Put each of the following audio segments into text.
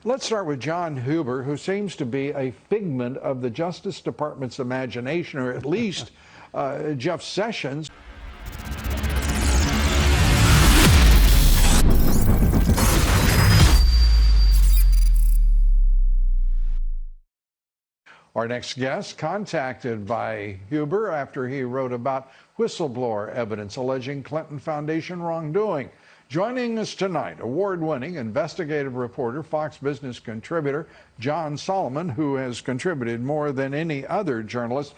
Let's start with John Huber, who seems to be a figment of the Justice Department's imagination, or at least Jeff Sessions. Our next guest, contacted by Huber after he wrote about whistleblower evidence alleging Clinton Foundation wrongdoing. Joining us tonight, award-winning investigative reporter, Fox Business contributor John Solomon, who has contributed more than any other journalist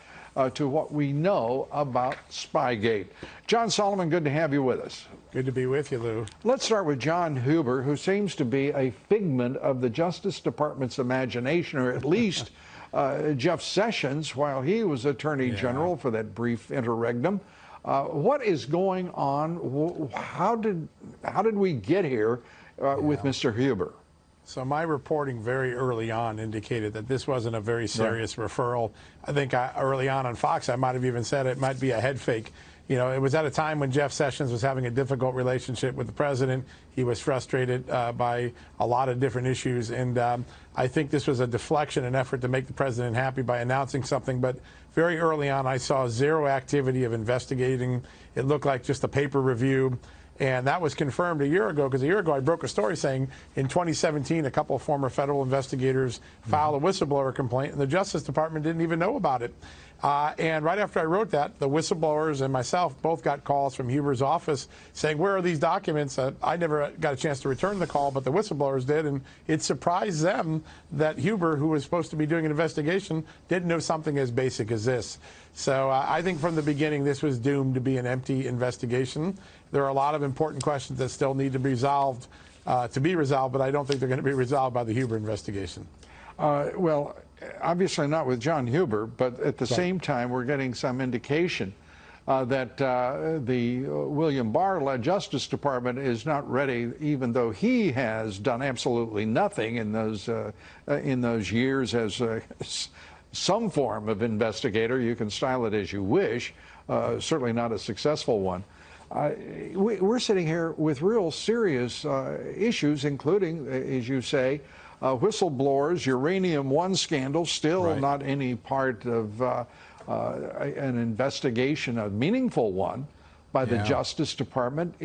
to what we know about Spygate. John Solomon, good to have you with us. Good to be with you, Lou. Let's start with John Huber, who seems to be a figment of the Justice Department's imagination, or at least Jeff Sessions, while he was Attorney General for that brief interregnum. What is going on? How did we get here with Mr. Huber? So my reporting very early on indicated that this wasn't a very serious referral. I think early on Fox, I might have even said it might be a head fake. You know, it was at a time when Jeff Sessions was having a difficult relationship with the president. He was frustrated by a lot of different issues. And I think this was a deflection, an effort to make the president happy by announcing something. But very early on, I saw zero activity of investigating. It looked like just a paper review. And that was confirmed a year ago, because a year ago I broke a story saying in 2017 a couple of former federal investigators filed a whistleblower complaint, and the Justice Department didn't even know about it. And right after I wrote that, the whistleblowers and myself both got calls from Huber's office saying, where are these documents? I never got a chance to return the call, but the whistleblowers did, and it surprised them that Huber, who was supposed to be doing an investigation, didn't know something as basic as this. So I think from the beginning this was doomed to be an empty investigation. There are a lot of important questions that still need to be resolved, but I don't think they're going to be resolved by the Huber investigation. Well, obviously not with John Huber, but at the same time we're getting some indication that the William Barr Justice Department is not ready, even though he has done absolutely nothing in those years as some form of investigator. You can style it as you wish, certainly not a successful one. We're sitting here with real serious issues, including, as you say, whistleblowers, Uranium One scandal, still not any part of an investigation, a meaningful one, by the Justice Department.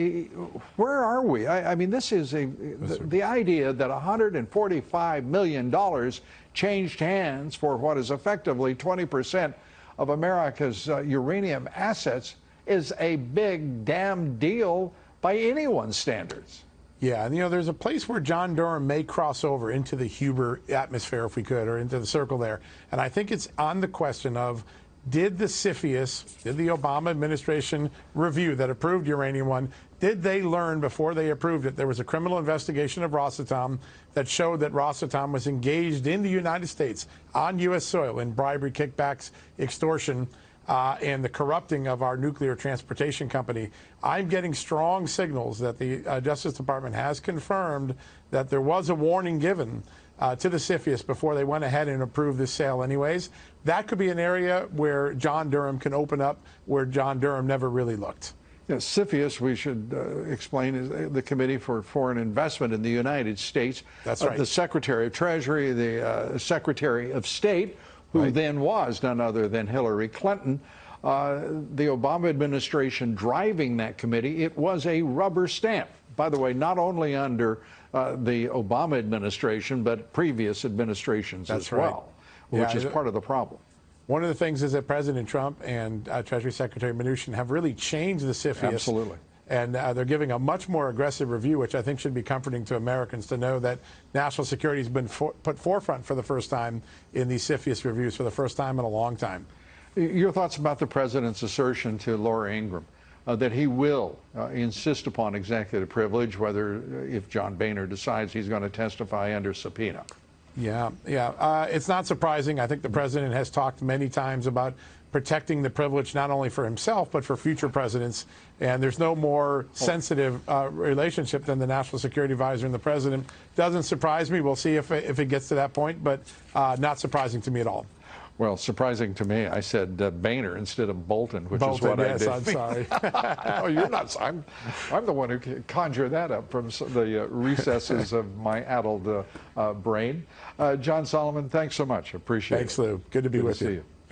Where are we? I mean, this is the idea that $145 million changed hands for what is effectively 20% of America's uranium assets is a big damn deal by anyone's standards. Yeah, and you know, there's a place where John Durham may cross over into the Huber atmosphere, if we could, or into the circle there. And I think it's on the question of, did the CFIUS, did the Obama administration review that approved Uranium One, did they learn before they approved it there was a criminal investigation of Rosatom that showed that Rosatom was engaged in the United States on U.S. soil in bribery, kickbacks, extortion, and the corrupting of our nuclear transportation company? I'm getting strong signals that the Justice Department has confirmed that there was a warning given to the CFIUS before they went ahead and approved this sale anyways. That could be an area where John Durham can open up where John Durham never really looked. Yes, CFIUS, we should explain, is the Committee for Foreign Investment in the United States. That's right. The Secretary of Treasury, the Secretary of State, who then was none other than Hillary Clinton. The Obama administration driving that committee, it was a rubber stamp. By the way, not only under the Obama administration, but previous administrations as well, which is part of the problem. One of the things is that President Trump and Treasury Secretary Mnuchin have really changed the CFIUS. Absolutely. And they're giving a much more aggressive review, which I think should be comforting to Americans to know that national security has been put forefront for the first time in these CFIUS reviews, for the first time in a long time. Your thoughts about the president's assertion to Laura Ingraham that he will insist upon executive privilege, whether if John Boehner decides he's going to testify under subpoena? Yeah. It's not surprising. I think the president has talked many times about protecting the privilege not only for himself but for future presidents, and there's no more sensitive relationship than the National Security Advisor and the president. Doesn't surprise me. We'll see if it gets to that point, but not surprising to me at all. Well, surprising to me, I said Boehner instead of Bolton, which is Bolton, what yes, I did. I'm sorry. No, you're not. I'm the one who conjured that up from the recesses of my addled brain. John Solomon, thanks so much. Appreciate it. Thanks, Lou. Good to be with See you. you.